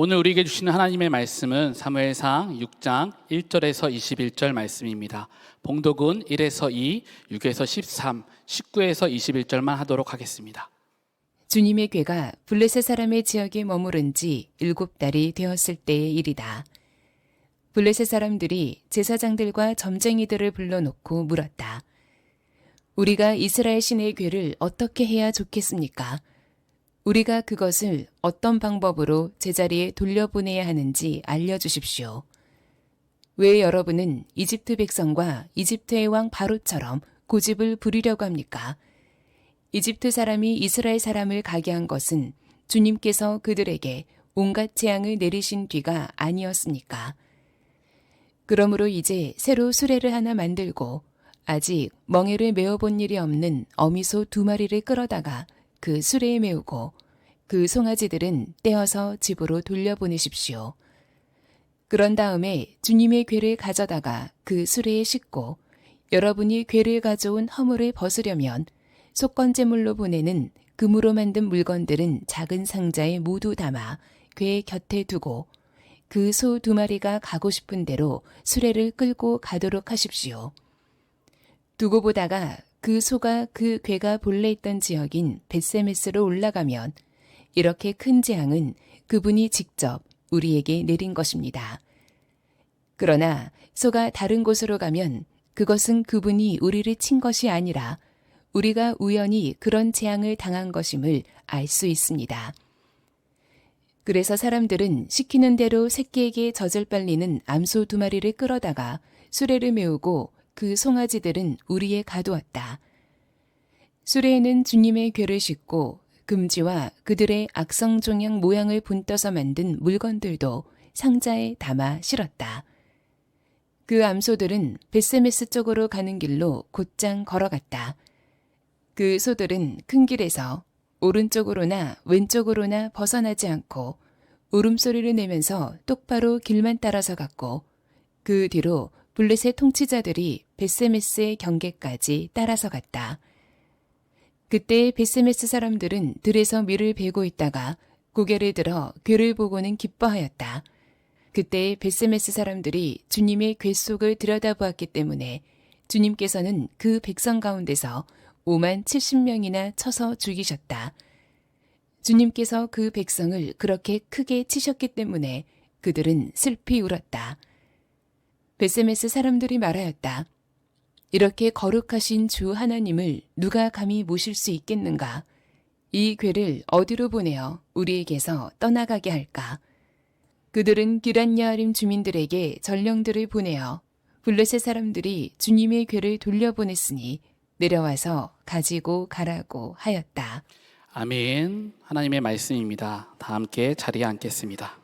오늘 우리에게 주시는 하나님의 말씀은 사무엘상 6장 1절에서 21절 말씀입니다. 봉독은 1에서 2, 6에서 13, 19에서 21절만 하도록 하겠습니다. 주님의 궤가 블레셋 사람의 지역에 머무른 지 7달이 되었을 때의 일이다. 블레셋 사람들이 제사장들과 점쟁이들을 불러놓고 물었다. 우리가 이스라엘 신의 궤를 어떻게 해야 좋겠습니까? 우리가 그것을 어떤 방법으로 제자리에 돌려보내야 하는지 알려주십시오. 왜 여러분은 이집트 백성과 이집트의 왕 바로처럼 고집을 부리려고 합니까? 이집트 사람이 이스라엘 사람을 가게 한 것은 주님께서 그들에게 온갖 재앙을 내리신 뒤가 아니었습니까? 그러므로 이제 새로 수레를 하나 만들고 아직 멍에를 메어본 일이 없는 어미소 2마리를 끌어다가 그 수레에 메우고 그 송아지들은 떼어서 집으로 돌려보내십시오. 그런 다음에 주님의 궤를 가져다가 그 수레에 싣고 여러분이 궤를 가져온 허물을 벗으려면 속건제물로 보내는 금으로 만든 물건들은 작은 상자에 모두 담아 궤 곁에 두고 그 소 2마리가 가고 싶은 대로 수레를 끌고 가도록 하십시오. 두고 보다가 그 소가 그 궤가 본래 있던 지역인 벳세메스로 올라가면 이렇게 큰 재앙은 그분이 직접 우리에게 내린 것입니다. 그러나 소가 다른 곳으로 가면 그것은 그분이 우리를 친 것이 아니라 우리가 우연히 그런 재앙을 당한 것임을 알 수 있습니다. 그래서 사람들은 시키는 대로 새끼에게 젖을 빨리는 암소 2마리를 끌어다가 수레를 메우고 그 송아지들은 우리에 가두었다. 수레에는 주님의 궤를 싣고 금지와 그들의 악성종양 모양을 분떠서 만든 물건들도 상자에 담아 실었다. 그 암소들은 벳세메스 쪽으로 가는 길로 곧장 걸어갔다. 그 소들은 큰 길에서 오른쪽으로나 왼쪽으로나 벗어나지 않고 울음소리를 내면서 똑바로 길만 따라서 갔고 그 뒤로 블레셋 통치자들이 벳세메스의 경계까지 따라서 갔다. 그때 벳세메스 사람들은 들에서 밀을 베고 있다가 고개를 들어 궤를 보고는 기뻐하였다. 그때 벳세메스 사람들이 주님의 궤 속을 들여다보았기 때문에 주님께서는 그 백성 가운데서 5만 70명이나 쳐서 죽이셨다. 주님께서 그 백성을 그렇게 크게 치셨기 때문에 그들은 슬피 울었다. 벳세메스 사람들이 말하였다. 이렇게 거룩하신 주 하나님을 누가 감히 모실 수 있겠는가? 이 궤를 어디로 보내어 우리에게서 떠나가게 할까? 그들은 기럇야아림 주민들에게 전령들을 보내어 블레셋 사람들이 주님의 궤를 돌려보냈으니 내려와서 가지고 가라고 하였다. 아멘. 하나님의 말씀입니다. 다 함께 자리에 앉겠습니다.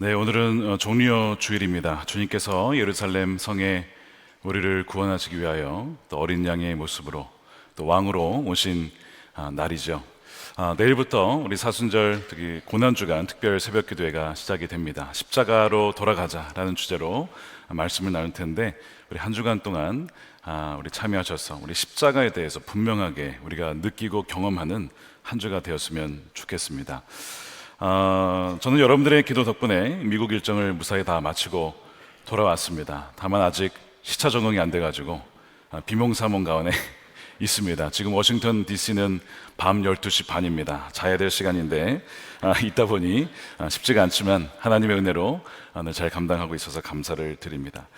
네, 오늘은 종려 주일입니다. 주님께서 예루살렘 성에 우리를 구원하시기 위하여 또 어린 양의 모습으로 또 왕으로 오신 날이죠. 내일부터 우리 사순절 특히 고난주간 특별 새벽 기도회가 시작이 됩니다. 십자가로 돌아가자라는 주제로 말씀을 나눌 텐데 우리 한 주간 동안 우리 참여하셔서 우리 십자가에 대해서 분명하게 우리가 느끼고 경험하는 한 주가 되었으면 좋겠습니다. 저는 여러분들의 기도 덕분에 미국 일정을 무사히 다 마치고 돌아왔습니다. 다만 아직 시차 적응이 안 돼가지고 비몽사몽 가운데 있습니다. 지금 워싱턴 DC는 밤 12시 반입니다. 자야 될 시간인데 있다 보니 쉽지가 않지만 하나님의 은혜로 잘 감당하고 있어서 감사를 드립니다.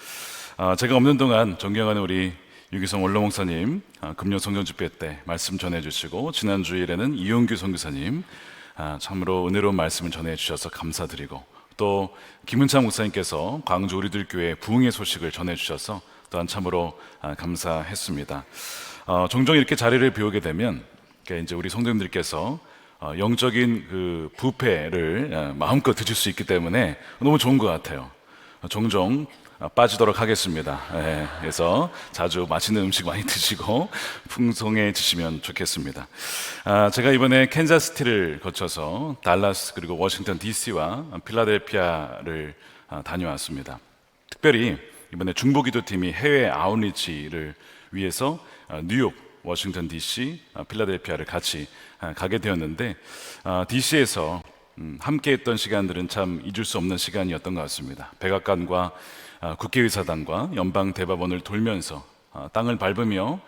제가 없는 동안 존경하는 우리 유기성 원로 목사님 금요 성경 집회 때 말씀 전해주시고 지난 주일에는 이용규 선교사님 참으로 은혜로운 말씀을 전해주셔서 감사드리고 또 김은창 목사님께서 광주 우리들 교회 부흥의 소식을 전해주셔서 또한 참으로 감사했습니다. 종종 이렇게 자리를 비우게 되면 이제 우리 성도님들께서 영적인 그 뷔페를 마음껏 드실 수 있기 때문에 너무 좋은 것 같아요. 종종 빠지도록 하겠습니다. 그래서 자주 맛있는 음식 많이 드시고 풍성해지시면 좋겠습니다. 제가 이번에 캔자스시티를 거쳐서 달라스 그리고 워싱턴 DC와 필라델피아를 다녀왔습니다. 특별히 이번에 중보기도팀이 해외 아웃리치를 위해서 뉴욕, 워싱턴 DC, 필라델피아를 같이 가게 되었는데 DC에서 함께했던 시간들은 참 잊을 수 없는 시간이었던 것 같습니다. 백악관과 국회의사당과 연방대법원을 돌면서 땅을 밟으며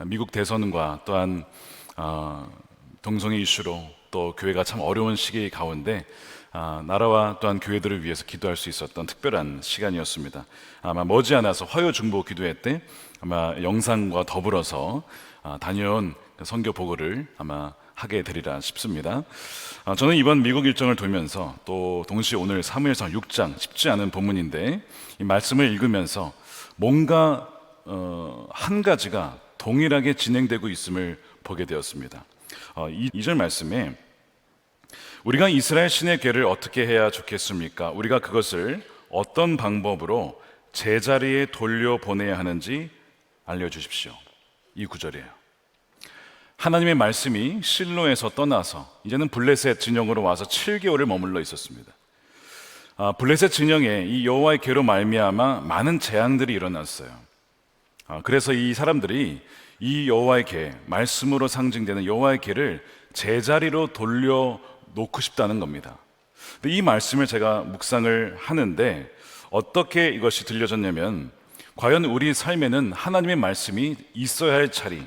미국 대선과 또한 동성애 이슈로 또 교회가 참 어려운 시기 가운데 나라와 또한 교회들을 위해서 기도할 수 있었던 특별한 시간이었습니다. 아마 머지않아서 화요 중보 기도회 때 아마 영상과 더불어서 다녀온 선교 보고를 아마 하게 되리라 싶습니다. 저는 이번 미국 일정을 돌면서 또 동시에 오늘 사무엘상 6장 쉽지 않은 본문인데 이 말씀을 읽으면서 뭔가 한 가지가 동일하게 진행되고 있음을 보게 되었습니다. 2절 말씀에 우리가 이스라엘 신의 궤를 어떻게 해야 좋겠습니까? 우리가 그것을 어떤 방법으로 제자리에 돌려보내야 하는지 알려주십시오. 이 구절이에요. 하나님의 말씀이 실로에서 떠나서 이제는 블레셋 진영으로 와서 7개월을 머물러 있었습니다. 블레셋 진영에 이 여호와의 궤로 말미암아 많은 재앙들이 일어났어요. 그래서 이 사람들이 이 여호와의 궤, 말씀으로 상징되는 여호와의 궤를 제자리로 돌려놓고 싶다는 겁니다. 근데 이 말씀을 제가 묵상을 하는데 어떻게 이것이 들려졌냐면 과연 우리 삶에는 하나님의 말씀이 있어야 할 자리,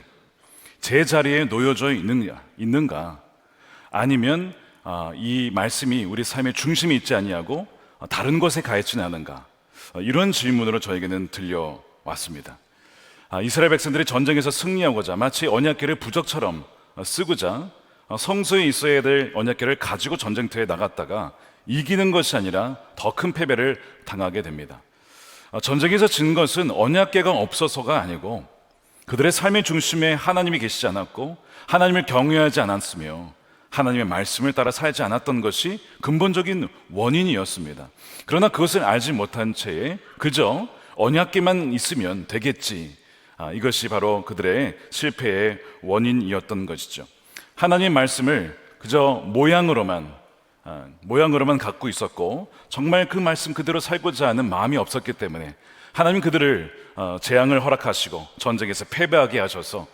제자리에 놓여져 있는가? 아니면 이 말씀이 우리 삶의 중심에 있지 아니하고 다른 곳에 가 있지는 않은가? 이런 질문으로 저에게는 들려왔습니다. 이스라엘 백성들이 전쟁에서 승리하고자 마치 언약궤를 부적처럼 쓰고자 성소에 있어야 될 언약궤를 가지고 전쟁터에 나갔다가 이기는 것이 아니라 더 큰 패배를 당하게 됩니다. 전쟁에서 진 것은 언약궤가 없어서가 아니고 그들의 삶의 중심에 하나님이 계시지 않았고 하나님을 경외하지 않았으며 하나님의 말씀을 따라 살지 않았던 것이 근본적인 원인이었습니다. 그러나 그것을 알지 못한 채에 그저 언약궤만 있으면 되겠지, 이것이 바로 그들의 실패의 원인이었던 것이죠. 하나님의 말씀을 그저 모양으로만 갖고 있었고 정말 그 말씀 그대로 살고자 하는 마음이 없었기 때문에 하나님 그들을 재앙을 허락하시고 전쟁에서 패배하게 하셔서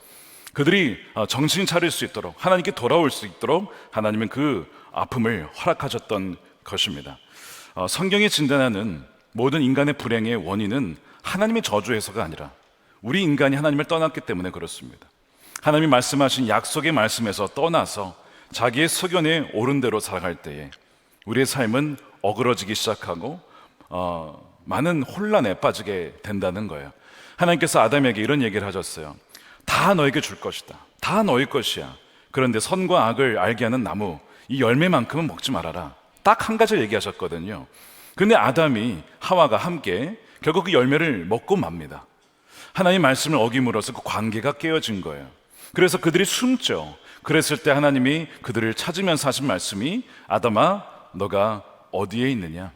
그들이 정신 차릴 수 있도록 하나님께 돌아올 수 있도록 하나님은 그 아픔을 허락하셨던 것입니다. 성경이 진단하는 모든 인간의 불행의 원인은 하나님의 저주에서가 아니라 우리 인간이 하나님을 떠났기 때문에 그렇습니다. 하나님이 말씀하신 약속의 말씀에서 떠나서 자기의 소견에 옳은 대로 살아갈 때에 우리의 삶은 어그러지기 시작하고 많은 혼란에 빠지게 된다는 거예요. 하나님께서 아담에게 이런 얘기를 하셨어요. 다 너에게 줄 것이다. 다 너의 것이야. 그런데 선과 악을 알게 하는 나무 이 열매만큼은 먹지 말아라. 딱 한 가지를 얘기하셨거든요. 그런데 아담이 하와가 함께 결국 그 열매를 먹고 맙니다. 하나님 말씀을 어김으로써 그 관계가 깨어진 거예요. 그래서 그들이 숨죠. 그랬을 때 하나님이 그들을 찾으면서 하신 말씀이 아담아 너가 어디에 있느냐?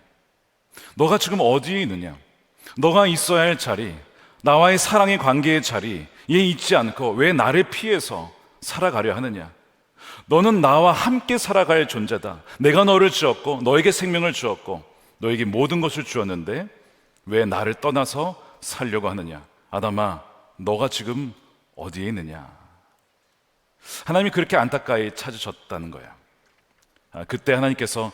너가 지금 어디에 있느냐? 너가 있어야 할 자리, 나와의 사랑의 관계의 자리에 있지 않고 왜 나를 피해서 살아가려 하느냐? 너는 나와 함께 살아갈 존재다. 내가 너를 주었고 너에게 생명을 주었고 너에게 모든 것을 주었는데 왜 나를 떠나서 살려고 하느냐? 아담아 너가 지금 어디에 있느냐? 하나님이 그렇게 안타까이 찾으셨다는 거야. 그때 하나님께서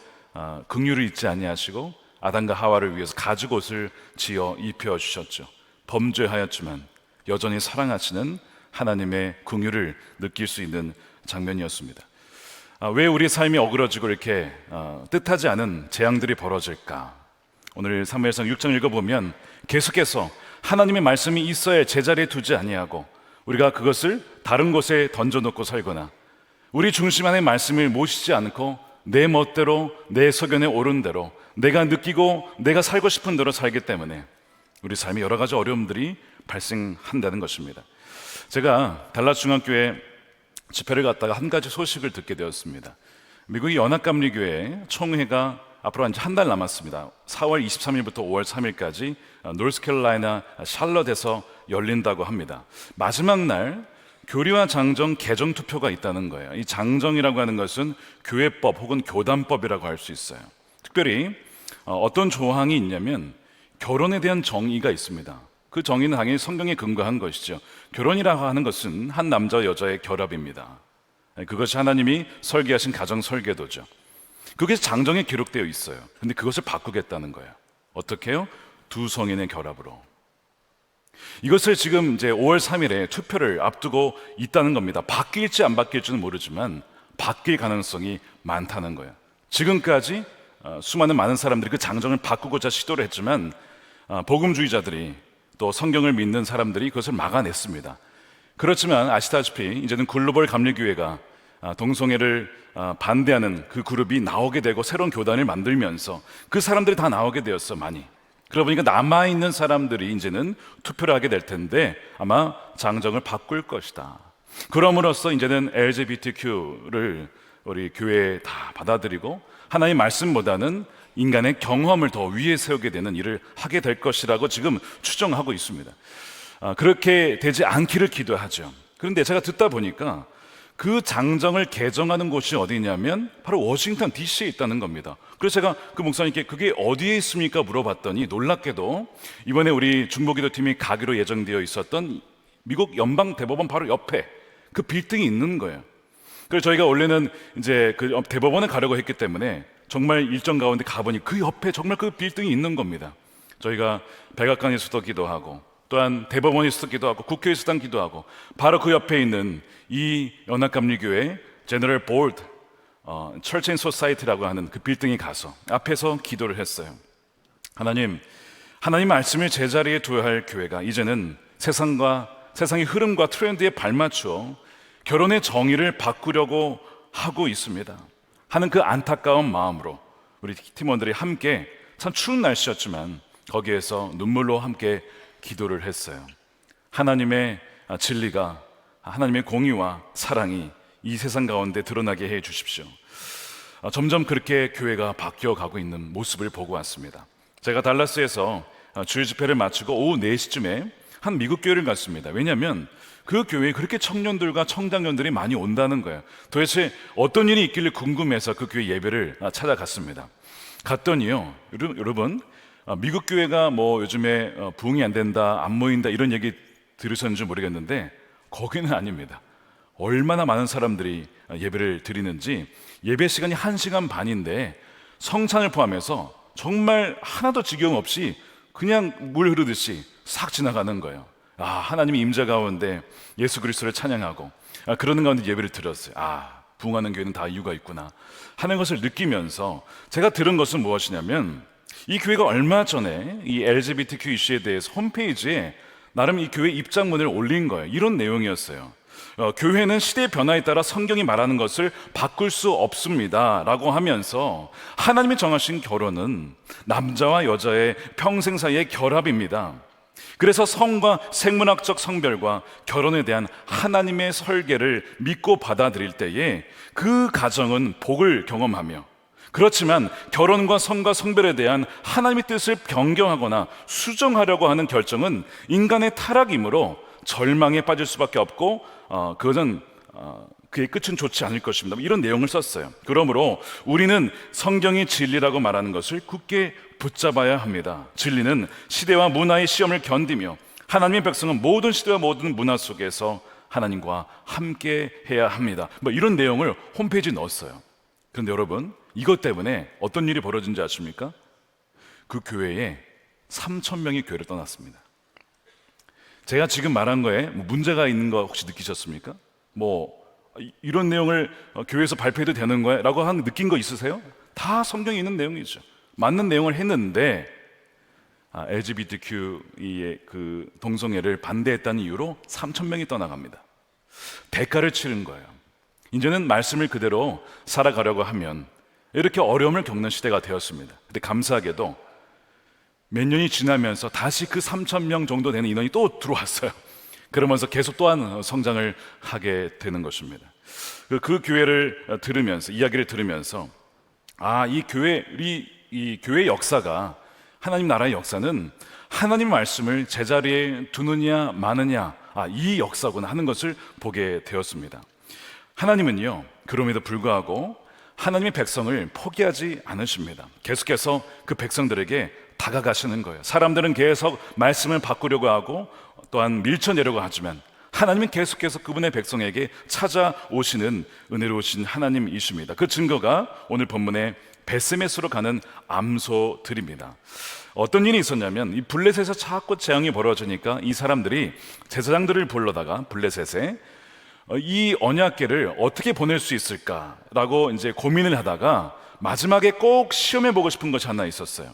긍휼을 잊지 아니하시고 아담과 하와를 위해서 가죽옷을 지어 입혀 주셨죠. 범죄하였지만 여전히 사랑하시는 하나님의 긍휼을 느낄 수 있는 장면이었습니다. 왜 우리 삶이 어그러지고 이렇게 뜻하지 않은 재앙들이 벌어질까? 오늘 사무엘상 6장 읽어보면 계속해서 하나님의 말씀이 있어야 제자리에 두지 아니하고 우리가 그것을 다른 곳에 던져놓고 살거나 우리 중심 안에 말씀을 모시지 않고 내 멋대로 내 소견에 옳은 대로 내가 느끼고 내가 살고 싶은 대로 살기 때문에 우리 삶에 여러 가지 어려움들이 발생한다는 것입니다. 제가 달라스 중앙교회 집회를 갔다가 한 가지 소식을 듣게 되었습니다. 미국의 연합감리교회 총회가 앞으로 이제 한 달 남았습니다. 4월 23일부터 5월 3일까지 노스캐롤라이나 샬럿에서 열린다고 합니다. 마지막 날 교리와 장정 개정 투표가 있다는 거예요. 이 장정이라고 하는 것은 교회법 혹은 교단법이라고 할 수 있어요. 특별히 어떤 조항이 있냐면 결혼에 대한 정의가 있습니다. 그 정의는 당연히 성경에 근거한 것이죠. 결혼이라고 하는 것은 한 남자와 여자의 결합입니다. 그것이 하나님이 설계하신 가정 설계도죠. 그게 장정에 기록되어 있어요. 근데 그것을 바꾸겠다는 거예요. 어떻게 해요? 두 성인의 결합으로. 이것을 지금 이제 5월 3일에 투표를 앞두고 있다는 겁니다. 바뀔지 안 바뀔지는 모르지만 바뀔 가능성이 많다는 거예요. 지금까지 수많은 많은 사람들이 그 장정을 바꾸고자 시도를 했지만 복음주의자들이 또 성경을 믿는 사람들이 그것을 막아냈습니다. 그렇지만 아시다시피 이제는 글로벌 감리교회가 동성애를 반대하는 그 그룹이 나오게 되고 새로운 교단을 만들면서 그 사람들이 다 나오게 되었어, 많이. 그러다 보니까 남아있는 사람들이 이제는 투표를 하게 될 텐데 아마 장정을 바꿀 것이다. 그럼으로써 이제는 LGBTQ를 우리 교회에 다 받아들이고 하나님의 말씀보다는 인간의 경험을 더 위에 세우게 되는 일을 하게 될 것이라고 지금 추정하고 있습니다. 그렇게 되지 않기를 기도하죠. 그런데 제가 듣다 보니까 그 장정을 개정하는 곳이 어디냐면 바로 워싱턴 DC에 있다는 겁니다. 그래서 제가 그 목사님께 그게 어디에 있습니까? 물어봤더니 놀랍게도 이번에 우리 중보기도팀이 가기로 예정되어 있었던 미국 연방대법원 바로 옆에 그 빌딩이 있는 거예요. 그래서 저희가 원래는 이제 그 대법원에 가려고 했기 때문에 정말 일정 가운데 가보니 그 옆에 정말 그 빌딩이 있는 겁니다. 저희가 백악관에서도 기도하고 또한 대법원에서도 기도하고 국회에서도 기도하고 바로 그 옆에 있는 이 연합감리교회 제너럴 보드 철치 앤 소사이티라고 하는 그 빌딩에 가서 앞에서 기도를 했어요. 하나님 말씀을 제자리에 둬야 할 교회가 이제는 세상의 흐름과 트렌드에 발맞추어 결혼의 정의를 바꾸려고 하고 있습니다 하는 그 안타까운 마음으로 우리 팀원들이 함께 참 추운 날씨였지만 거기에서 눈물로 함께 기도를 했어요. 하나님의 진리가, 하나님의 공의와 사랑이 이 세상 가운데 드러나게 해 주십시오. 점점 그렇게 교회가 바뀌어가고 있는 모습을 보고 왔습니다. 제가 달라스에서 주일 집회를 마치고 오후 4시쯤에 한 미국 교회를 갔습니다. 왜냐하면 그 교회에 그렇게 청년들과 청장년들이 많이 온다는 거예요. 도대체 어떤 일이 있길래 궁금해서 그 교회 예배를 찾아갔습니다. 갔더니요, 여러분 미국 교회가 뭐 요즘에 부흥이 안 된다, 안 모인다 이런 얘기 들으셨는지 모르겠는데 거기는 아닙니다. 얼마나 많은 사람들이 예배를 드리는지 예배 시간이 1시간 반인데 성찬을 포함해서 정말 하나도 지경 없이 그냥 물 흐르듯이 싹 지나가는 거예요. 하나님의 임재 가운데 예수 그리스도를 찬양하고 그러는 가운데 예배를 드렸어요. 부흥하는 교회는 다 이유가 있구나 하는 것을 느끼면서 제가 들은 것은 무엇이냐면 이 교회가 얼마 전에 이 LGBTQ 이슈에 대해서 홈페이지에 나름 이 교회 입장문을 올린 거예요. 이런 내용이었어요. 교회는 시대의 변화에 따라 성경이 말하는 것을 바꿀 수 없습니다 라고 하면서 하나님이 정하신 결혼은 남자와 여자의 평생 사이의 결합입니다. 그래서 성과 생물학적 성별과 결혼에 대한 하나님의 설계를 믿고 받아들일 때에 그 가정은 복을 경험하며, 그렇지만 결혼과 성과 성별에 대한 하나님의 뜻을 변경하거나 수정하려고 하는 결정은 인간의 타락이므로 절망에 빠질 수밖에 없고 그것은 그의 끝은 좋지 않을 것입니다. 이런 내용을 썼어요. 그러므로 우리는 성경이 진리라고 말하는 것을 굳게 붙잡아야 합니다. 진리는 시대와 문화의 시험을 견디며 하나님의 백성은 모든 시대와 모든 문화 속에서 하나님과 함께 해야 합니다. 이런 내용을 홈페이지에 넣었어요. 그런데 여러분, 이것 때문에 어떤 일이 벌어진지 아십니까? 그 교회에 3,000명이 교회를 떠났습니다. 제가 지금 말한 거에 문제가 있는 거 혹시 느끼셨습니까? 이런 내용을 교회에서 발표해도 되는 거야? 라고 느낀 거 있으세요? 다 성경에 있는 내용이죠. 맞는 내용을 했는데 LGBTQ의 그 동성애를 반대했다는 이유로 3,000명이 떠나갑니다. 대가를 치른 거예요. 이제는 말씀을 그대로 살아가려고 하면 이렇게 어려움을 겪는 시대가 되었습니다. 근데 감사하게도 몇 년이 지나면서 다시 그 3,000명 정도 되는 인원이 또 들어왔어요. 그러면서 계속 또한 성장을 하게 되는 것입니다. 그 교회를 들으면서, 이야기를 들으면서, 이 교회의 역사가, 하나님 나라의 역사는 하나님 말씀을 제자리에 두느냐 마느냐, 이 역사구나 하는 것을 보게 되었습니다. 하나님은요, 그럼에도 불구하고 하나님의 백성을 포기하지 않으십니다. 계속해서 그 백성들에게 다가가시는 거예요. 사람들은 계속 말씀을 바꾸려고 하고 또한 밀쳐내려고 하지만 하나님은 계속해서 그분의 백성에게 찾아오시는 은혜로우신 하나님이십니다. 그 증거가 오늘 본문의 베스메스로 가는 암소들입니다. 어떤 일이 있었냐면, 이 블레셋에서 자꾸 재앙이 벌어지니까 이 사람들이 제사장들을 불러다가 블레셋에 이 언약궤를 어떻게 보낼 수 있을까라고 이제 고민을 하다가 마지막에 꼭 시험해 보고 싶은 것이 하나 있었어요.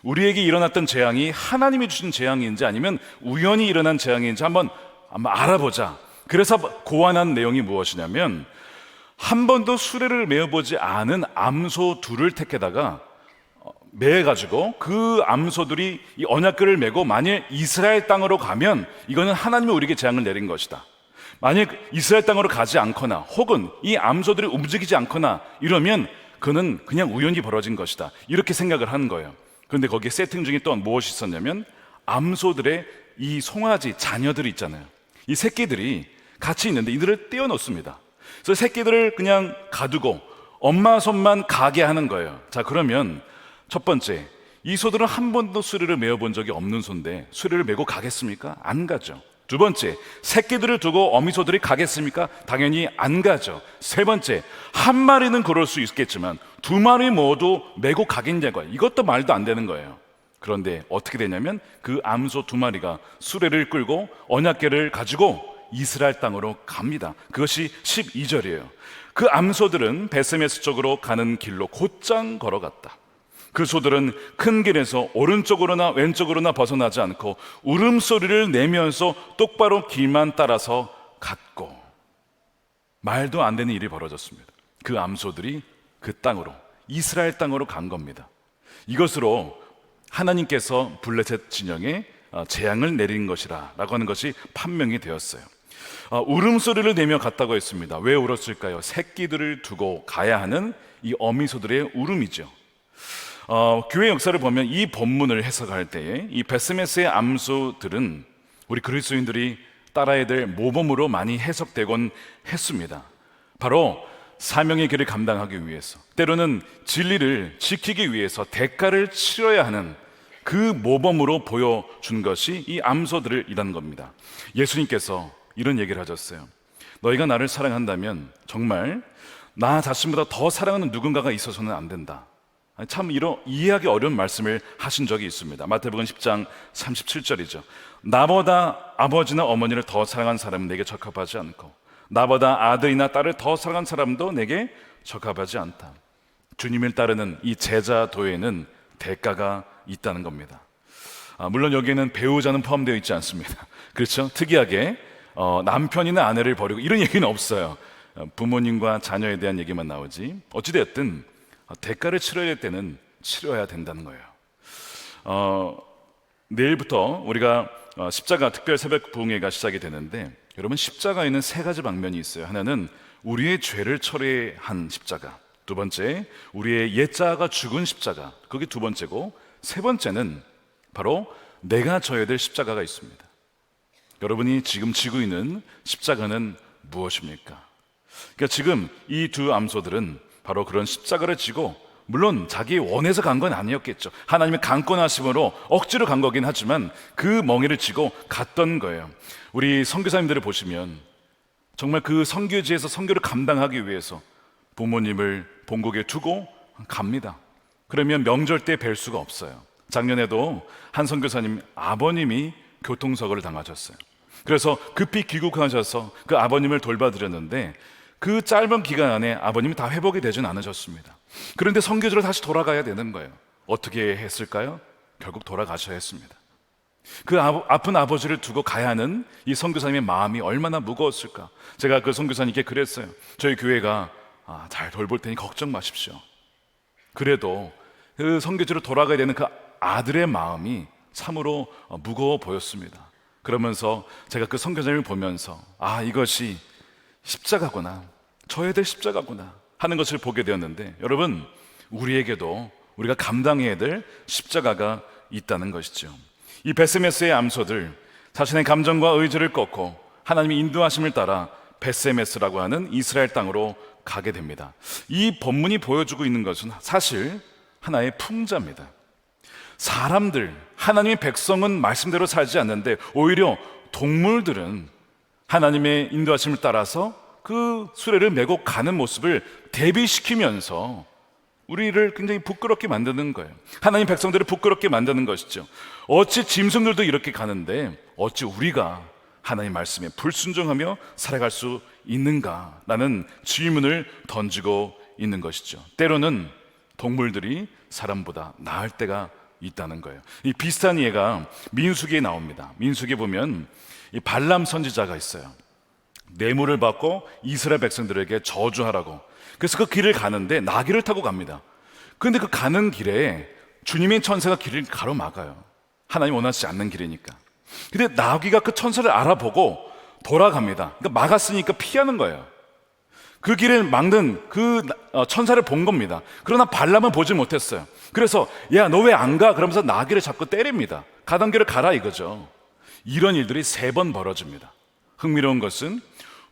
우리에게 일어났던 재앙이 하나님이 주신 재앙인지 아니면 우연히 일어난 재앙인지 한번 알아보자. 그래서 고안한 내용이 무엇이냐면, 한 번도 수레를 메어보지 않은 암소 둘을 택해다가 매가지고 그 암소들이 이 언약궤를 메고 만일 이스라엘 땅으로 가면 이거는 하나님이 우리에게 재앙을 내린 것이다. 만약 이스라엘 땅으로 가지 않거나 혹은 이 암소들이 움직이지 않거나 이러면 그는 그냥 우연히 벌어진 것이다, 이렇게 생각을 하는 거예요. 그런데 거기에 세팅 중에 또 무엇이 있었냐면, 암소들의 이 송아지 자녀들이 있잖아요. 이 새끼들이 같이 있는데 이들을 떼어놓습니다. 그래서 새끼들을 그냥 가두고 엄마 손만 가게 하는 거예요. 자, 그러면 첫 번째, 이 소들은 한 번도 수레를 메어본 적이 없는 소인데 수레를 메고 가겠습니까? 안 가죠. 두 번째, 새끼들을 두고 어미소들이 가겠습니까? 당연히 안 가죠. 세 번째, 한 마리는 그럴 수 있겠지만 두 마리 모두 메고 가겠냐고요. 이것도 말도 안 되는 거예요. 그런데 어떻게 되냐면, 그 암소 두 마리가 수레를 끌고 언약궤를 가지고 이스라엘 땅으로 갑니다. 그것이 12절이에요. 그 암소들은 베스메스 쪽으로 가는 길로 곧장 걸어갔다. 그 소들은 큰 길에서 오른쪽으로나 왼쪽으로나 벗어나지 않고 울음소리를 내면서 똑바로 길만 따라서 갔고, 말도 안 되는 일이 벌어졌습니다. 그 암소들이 그 땅으로, 이스라엘 땅으로 간 겁니다. 이것으로 하나님께서 블레셋 진영에 재앙을 내린 것이라 라고 하는 것이 판명이 되었어요. 울음소리를 내며 갔다고 했습니다. 왜 울었을까요? 새끼들을 두고 가야 하는 이 어미소들의 울음이죠. 교회 역사를 보면 이 본문을 해석할 때에 이 베스메스의 암소들은 우리 그리스도인들이 따라야 될 모범으로 많이 해석되곤 했습니다. 바로 사명의 길을 감당하기 위해서, 때로는 진리를 지키기 위해서 대가를 치러야 하는 그 모범으로 보여준 것이 이 암소들이라는 겁니다. 예수님께서 이런 얘기를 하셨어요. 너희가 나를 사랑한다면 정말 나 자신보다 더 사랑하는 누군가가 있어서는 안 된다. 참 이해하기 어려운 말씀을 하신 적이 있습니다. 마태복음 10장 37절이죠. 나보다 아버지나 어머니를 더 사랑한 사람은 내게 적합하지 않고 나보다 아들이나 딸을 더 사랑한 사람도 내게 적합하지 않다. 주님을 따르는 이 제자도에는 대가가 있다는 겁니다. 물론 여기에는 배우자는 포함되어 있지 않습니다. 그렇죠? 특이하게 남편이나 아내를 버리고 이런 얘기는 없어요. 부모님과 자녀에 대한 얘기만 나오지. 어찌되었든 대가를 치러야 될 때는 치러야 된다는 거예요. 내일부터 우리가 십자가 특별 새벽 부흥회가 시작이 되는데, 여러분, 십자가에는 세 가지 방면이 있어요. 하나는 우리의 죄를 철회한 십자가, 두 번째 우리의 옛자가 죽은 십자가, 그게 두 번째고, 세 번째는 바로 내가 져야 될 십자가가 있습니다. 여러분이 지금 지고 있는 십자가는 무엇입니까? 그러니까 지금 이 두 암소들은 바로 그런 십자가를 지고, 물론 자기 원해서 간 건 아니었겠죠. 하나님의 강권하심으로 억지로 간 거긴 하지만 그 멍에를 지고 갔던 거예요. 우리 선교사님들을 보시면 정말 그 선교지에서 선교를 감당하기 위해서 부모님을 본국에 두고 갑니다. 그러면 명절 때 뵐 수가 없어요. 작년에도 한 선교사님 아버님이 교통사고를 당하셨어요. 그래서 급히 귀국하셔서 그 아버님을 돌봐드렸는데 그 짧은 기간 안에 아버님이 다 회복이 되진 않으셨습니다. 그런데 선교지로 다시 돌아가야 되는 거예요. 어떻게 했을까요? 결국 돌아가셔야 했습니다. 그 아픈 아버지를 두고 가야 하는 이 선교사님의 마음이 얼마나 무거웠을까. 제가 그 선교사님께 그랬어요. 저희 교회가 잘 돌볼 테니 걱정 마십시오. 그래도 그 선교지로 돌아가야 되는 그 아들의 마음이 참으로 무거워 보였습니다. 그러면서 제가 그 성경을 보면서 이것이 십자가구나, 져야 될 십자가구나 하는 것을 보게 되었는데, 여러분, 우리에게도 우리가 감당해야 될 십자가가 있다는 것이죠. 이 베세메스의 암소들, 자신의 감정과 의지를 꺾고 하나님의 인도하심을 따라 베세메스라고 하는 이스라엘 땅으로 가게 됩니다. 이 본문이 보여주고 있는 것은 사실 하나의 풍자입니다. 사람들, 하나님의 백성은 말씀대로 살지 않는데 오히려 동물들은 하나님의 인도하심을 따라서 그 수레를 메고 가는 모습을 대비시키면서 우리를 굉장히 부끄럽게 만드는 거예요. 하나님 백성들을 부끄럽게 만드는 것이죠. 어찌 짐승들도 이렇게 가는데 어찌 우리가 하나님 말씀에 불순종하며 살아갈 수 있는가라는 질문을 던지고 있는 것이죠. 때로는 동물들이 사람보다 나을 때가 있다는 거예요. 이 비슷한 예가 민수기에 나옵니다. 민수기에 보면 이 발람 선지자가 있어요. 뇌물을 받고 이스라엘 백성들에게 저주하라고. 그래서 그 길을 가는데 나귀를 타고 갑니다. 그런데 그 가는 길에 주님의 천사가 길을 가로막아요. 하나님 원하지 않는 길이니까. 근데 나귀가 그 천사를 알아보고 돌아갑니다. 그러니까 막았으니까 피하는 거예요. 그 길을 막는 그 천사를 본 겁니다. 그러나 발람은 보지 못했어요. 그래서 야, 너 왜 안 가? 그러면서 나귀를 자꾸 때립니다. 가던 길을 가라 이거죠. 이런 일들이 3번 벌어집니다. 흥미로운 것은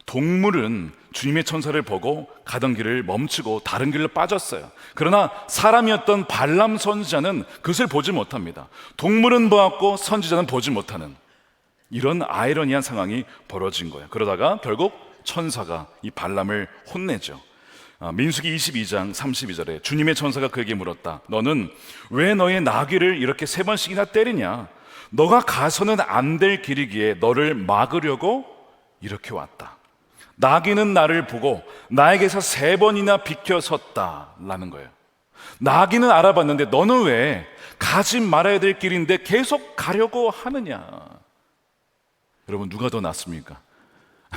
동물은 주님의 천사를 보고 가던 길을 멈추고 다른 길로 빠졌어요. 그러나 사람이었던 발람 선지자는 그것을 보지 못합니다. 동물은 보았고 선지자는 보지 못하는 이런 아이러니한 상황이 벌어진 거예요. 그러다가 결국 천사가 이 발람을 혼내죠. 민수기 22장 32절에 주님의 천사가 그에게 물었다. 너는 왜 너의 나귀를 이렇게 3번씩이나 때리냐? 너가 가서는 안 될 길이기에 너를 막으려고 이렇게 왔다. 나귀는 나를 보고 나에게서 3번이나 비켜섰다라는 거예요. 나귀는 알아봤는데 너는 왜 가지 말아야 될 길인데 계속 가려고 하느냐? 여러분, 누가 더 낫습니까?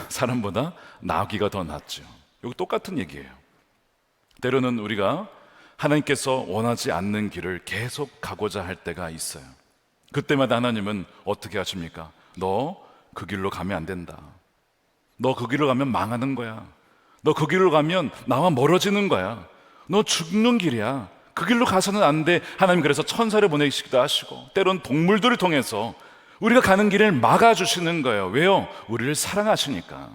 사람보다 나귀가 더 낫죠. 이거 똑같은 얘기예요. 때로는 우리가 하나님께서 원하지 않는 길을 계속 가고자 할 때가 있어요. 그때마다 하나님은 어떻게 하십니까? 너 그 길로 가면 안 된다. 너 그 길로 가면 망하는 거야. 너 그 길로 가면 나와 멀어지는 거야. 너 죽는 길이야. 그 길로 가서는 안 돼. 하나님 그래서 천사를 보내시기도 하시고 때론 동물들을 통해서 우리가 가는 길을 막아주시는 거예요. 왜요? 우리를 사랑하시니까.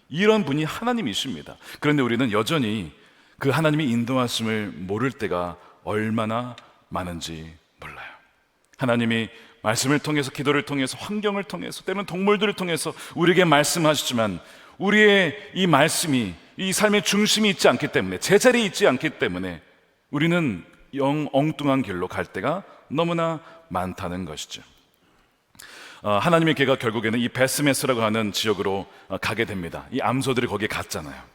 이런 분이 하나님이십니다. 그런데 우리는 여전히 그 하나님의 인도하심을 모를 때가 얼마나 많은지 몰라요. 하나님이 말씀을 통해서, 기도를 통해서, 환경을 통해서, 때로는 동물들을 통해서 우리에게 말씀하시지만 우리의 이 말씀이 이 삶의 중심이 있지 않기 때문에, 제자리에 있지 않기 때문에 우리는 엉뚱한 길로 갈 때가 너무나 많다는 것이죠. 하나님의 개가 결국에는 이 베스메스라고 하는 지역으로 가게 됩니다. 이 암소들이 거기에 갔잖아요.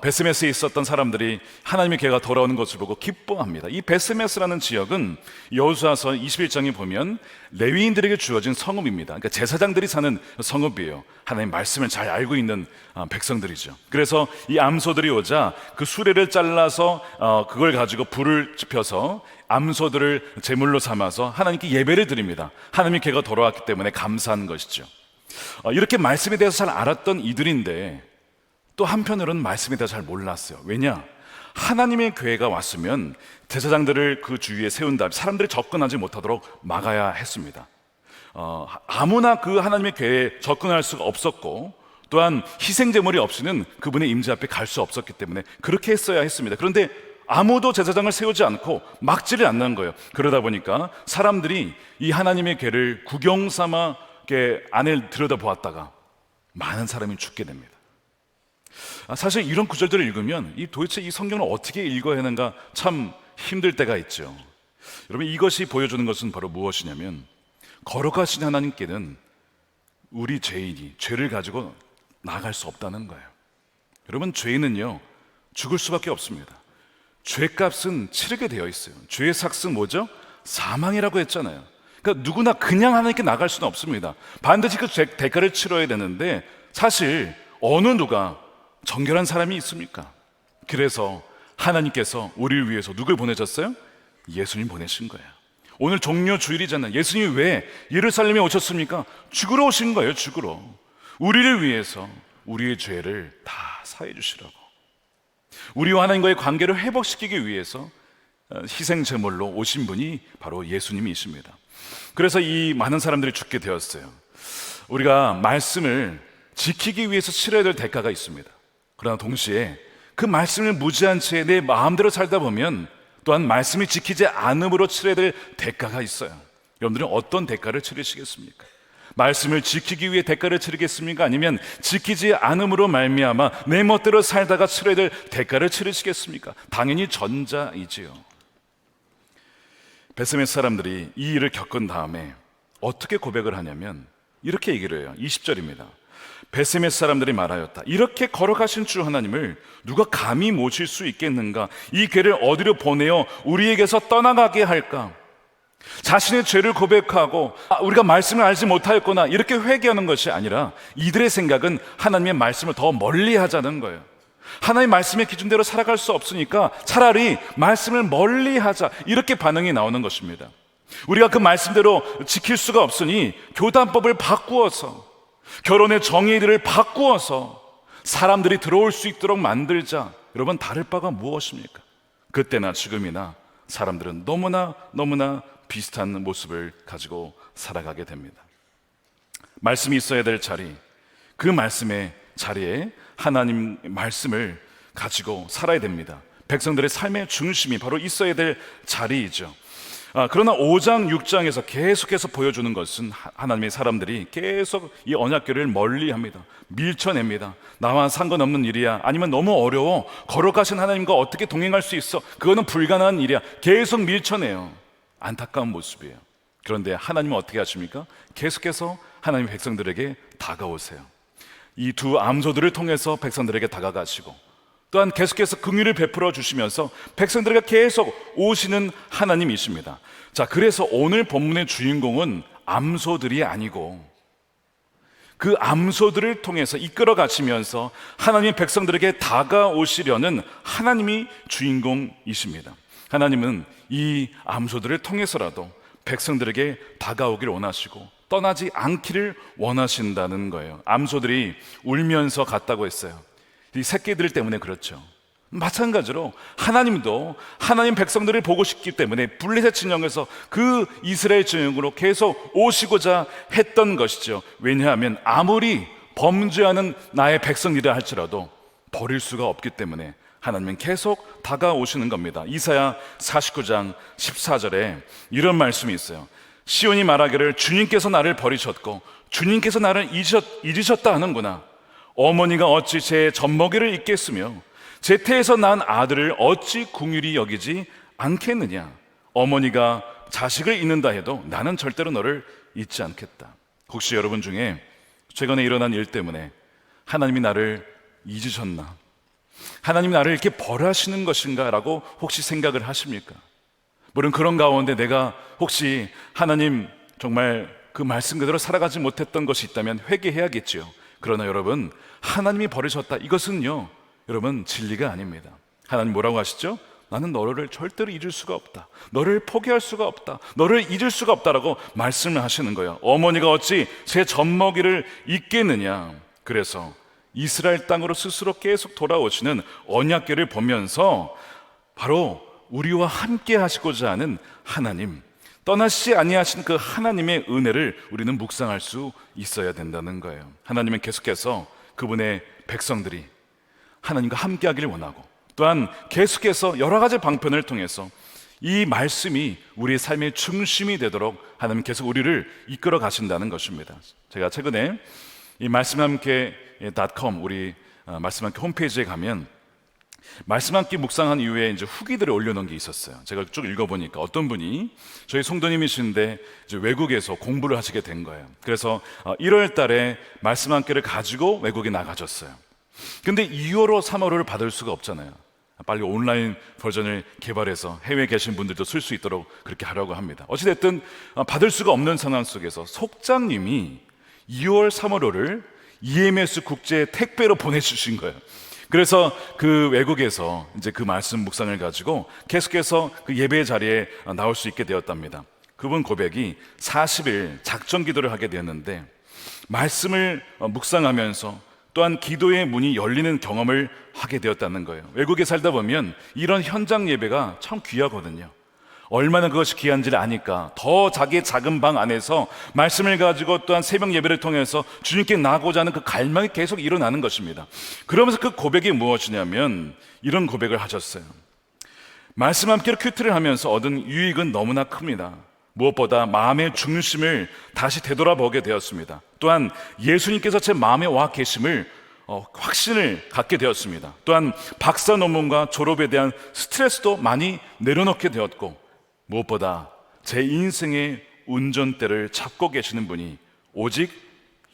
베스메스에 있었던 사람들이 하나님의 개가 돌아오는 것을 보고 기뻐합니다. 이 베스메스라는 지역은 여호수아서 21장에 보면 레위인들에게 주어진 성읍입니다. 그러니까 제사장들이 사는 성읍이에요. 하나님 말씀을 잘 알고 있는 백성들이죠. 그래서 이 암소들이 오자 그 수레를 잘라서 그걸 가지고 불을 지펴서 암소들을 제물로 삼아서 하나님께 예배를 드립니다. 하나님의 개가 돌아왔기 때문에 감사한 것이죠. 이렇게 말씀에 대해서 잘 알았던 이들인데 또 한편으로는 말씀에 대해서 잘 몰랐어요. 왜냐? 하나님의 교회가 왔으면 제사장들을 그 주위에 세운 다음에 사람들이 접근하지 못하도록 막아야 했습니다. 아무나 그 하나님의 교회에 접근할 수가 없었고 또한 희생제물이 없이는 그분의 임재 앞에 갈 수 없었기 때문에 그렇게 했어야 했습니다. 그런데 아무도 제사장을 세우지 않고 막지를 않는 거예요. 그러다 보니까 사람들이 이 하나님의 교회를 구경 삼아 안을 들여다보았다가 많은 사람이 죽게 됩니다. 사실 이런 구절들을 읽으면 도대체 이 성경을 어떻게 읽어야 하는가 참 힘들 때가 있죠. 여러분, 이것이 보여주는 것은 바로 무엇이냐면 거룩하신 하나님께는 우리 죄인이 죄를 가지고 나아갈 수 없다는 거예요. 여러분, 죄인은요 죽을 수밖에 없습니다. 죄값은 치르게 되어 있어요. 죄의 삭은 뭐죠? 사망이라고 했잖아요. 그러니까 누구나 그냥 하나님께 나갈 수는 없습니다. 반드시 그 대가를 치러야 되는데 사실 어느 누가 정결한 사람이 있습니까? 그래서 하나님께서 우리를 위해서 누굴 보내셨어요? 예수님 보내신 거예요. 오늘 종려 주일이잖아요. 예수님이 왜 예루살렘에 오셨습니까? 죽으러 오신 거예요. 죽으러. 우리를 위해서 우리의 죄를 다 사해 주시라고. 우리와 하나님과의 관계를 회복시키기 위해서 희생 제물로 오신 분이 바로 예수님이십니다. 그래서 이 많은 사람들이 죽게 되었어요. 우리가 말씀을 지키기 위해서 치러야 될 대가가 있습니다. 그러나 동시에 그 말씀을 무지한 채 내 마음대로 살다 보면 또한 말씀을 지키지 않음으로 치러야 될 대가가 있어요. 여러분들은 어떤 대가를 치르시겠습니까? 말씀을 지키기 위해 대가를 치르겠습니까? 아니면 지키지 않음으로 말미암아 내 멋대로 살다가 치러야 될 대가를 치르시겠습니까? 당연히 전자이지요. 베스메 사람들이 이 일을 겪은 다음에 어떻게 고백을 하냐면 이렇게 얘기를 해요. 20절입니다. 베스메 사람들이 말하였다. 이렇게 걸어가신 주 하나님을 누가 감히 모실 수 있겠는가? 이 괴를 어디로 보내어 우리에게서 떠나가게 할까? 자신의 죄를 고백하고 우리가 말씀을 알지 못하였구나 이렇게 회개하는 것이 아니라 이들의 생각은 하나님의 말씀을 더 멀리 하자는 거예요. 하나님의 말씀의 기준대로 살아갈 수 없으니까 차라리 말씀을 멀리 하자 이렇게 반응이 나오는 것입니다. 우리가 그 말씀대로 지킬 수가 없으니 교단법을 바꾸어서 결혼의 정의들을 바꾸어서 사람들이 들어올 수 있도록 만들자. 여러분 다를 바가 무엇입니까? 그때나 지금이나 사람들은 너무나 비슷한 모습을 가지고 살아가게 됩니다. 말씀이 있어야 될 자리, 그 말씀의 자리에 하나님 말씀을 가지고 살아야 됩니다. 백성들의 삶의 중심이 바로 있어야 될 자리이죠. 그러나 5장, 6장에서 계속해서 보여주는 것은 하나님의 사람들이 계속 이 언약궤를 멀리합니다. 밀쳐냅니다. 나와 상관없는 일이야. 아니면 너무 어려워. 걸어가신 하나님과 어떻게 동행할 수 있어? 그거는 불가능한 일이야. 계속 밀쳐내요. 안타까운 모습이에요. 그런데 하나님은 어떻게 하십니까? 계속해서 하나님의 백성들에게 다가오세요. 이 두 암소들을 통해서 백성들에게 다가가시고 또한 계속해서 긍휼을 베풀어 주시면서 백성들에게 계속 오시는 하나님이십니다. 자, 그래서 오늘 본문의 주인공은 암소들이 아니고 그 암소들을 통해서 이끌어 가시면서 하나님의 백성들에게 다가오시려는 하나님이 주인공이십니다. 하나님은 이 암소들을 통해서라도 백성들에게 다가오길 원하시고 떠나지 않기를 원하신다는 거예요. 암소들이 울면서 갔다고 했어요. 이 새끼들 때문에 그렇죠. 마찬가지로 하나님도 하나님 백성들을 보고 싶기 때문에 블레셋 진영에서 그 이스라엘 진영으로 계속 오시고자 했던 것이죠. 왜냐하면 아무리 범죄하는 나의 백성이라 할지라도 버릴 수가 없기 때문에 하나님은 계속 다가오시는 겁니다. 이사야 49장 14절에 이런 말씀이 있어요. 시온이 말하기를 주님께서 나를 버리셨고 주님께서 나를 잊으셨다 하는구나. 어머니가 어찌 제 젖먹이를 잊겠으며 제 태에서 난 아들을 어찌 긍휼히 여기지 않겠느냐. 어머니가 자식을 잊는다 해도 나는 절대로 너를 잊지 않겠다. 혹시 여러분 중에 최근에 일어난 일 때문에 하나님이 나를 잊으셨나? 하나님이 나를 이렇게 벌하시는 것인가? 라고 혹시 생각을 하십니까? 물론 그런 가운데 내가 혹시 하나님 정말 그 말씀 그대로 살아가지 못했던 것이 있다면 회개해야겠죠. 그러나 여러분, 하나님이 버리셨다, 이것은요 여러분 진리가 아닙니다. 하나님 뭐라고 하시죠? 나는 너를 절대로 잊을 수가 없다, 너를 포기할 수가 없다, 너를 잊을 수가 없다라고 말씀을 하시는 거예요. 어머니가 어찌 제 젖먹이를 잊겠느냐. 그래서 이스라엘 땅으로 스스로 계속 돌아오시는 언약궤를 보면서 바로 우리와 함께 하시고자 하는 하나님, 떠나시지 아니하신 그 하나님의 은혜를 우리는 묵상할 수 있어야 된다는 거예요. 하나님은 계속해서 그분의 백성들이 하나님과 함께 하기를 원하고 또한 계속해서 여러 가지 방편을 통해서 이 말씀이 우리의 삶의 중심이 되도록 하나님 계속 우리를 이끌어 가신다는 것입니다. 제가 최근에 이 말씀함께.com 우리 말씀함께 홈페이지에 가면 말씀 함께 묵상한 이후에 이제 후기들을 올려놓은 게 있었어요. 제가 쭉 읽어보니까 어떤 분이 저희 성도님이신데 이제 외국에서 공부를 하시게 된 거예요. 그래서 1월 달에 말씀 함께를 가지고 외국에 나가셨어요. 근데 2월호 3월호를 받을 수가 없잖아요. 빨리 온라인 버전을 개발해서 해외에 계신 분들도 쓸 수 있도록 그렇게 하려고 합니다. 어찌됐든 받을 수가 없는 상황 속에서 속장님이 2월 3월호를 EMS 국제 택배로 보내주신 거예요. 그래서 그 외국에서 이제 그 말씀 묵상을 가지고 계속해서 그 예배 자리에 나올 수 있게 되었답니다. 그분 고백이 40일 작전 기도를 하게 되었는데 말씀을 묵상하면서 또한 기도의 문이 열리는 경험을 하게 되었다는 거예요. 외국에 살다 보면 이런 현장 예배가 참 귀하거든요. 얼마나 그것이 귀한지를 아니까 더 자기의 작은 방 안에서 말씀을 가지고 또한 새벽 예배를 통해서 주님께 나아가고자 하는 그 갈망이 계속 일어나는 것입니다. 그러면서 그 고백이 무엇이냐면 이런 고백을 하셨어요. 말씀 함께로 큐티를 하면서 얻은 유익은 너무나 큽니다. 무엇보다 마음의 중심을 다시 되돌아보게 되었습니다. 또한 예수님께서 제 마음에 와 계심을 확신을 갖게 되었습니다. 또한 박사 논문과 졸업에 대한 스트레스도 많이 내려놓게 되었고, 무엇보다 제 인생의 운전대를 잡고 계시는 분이 오직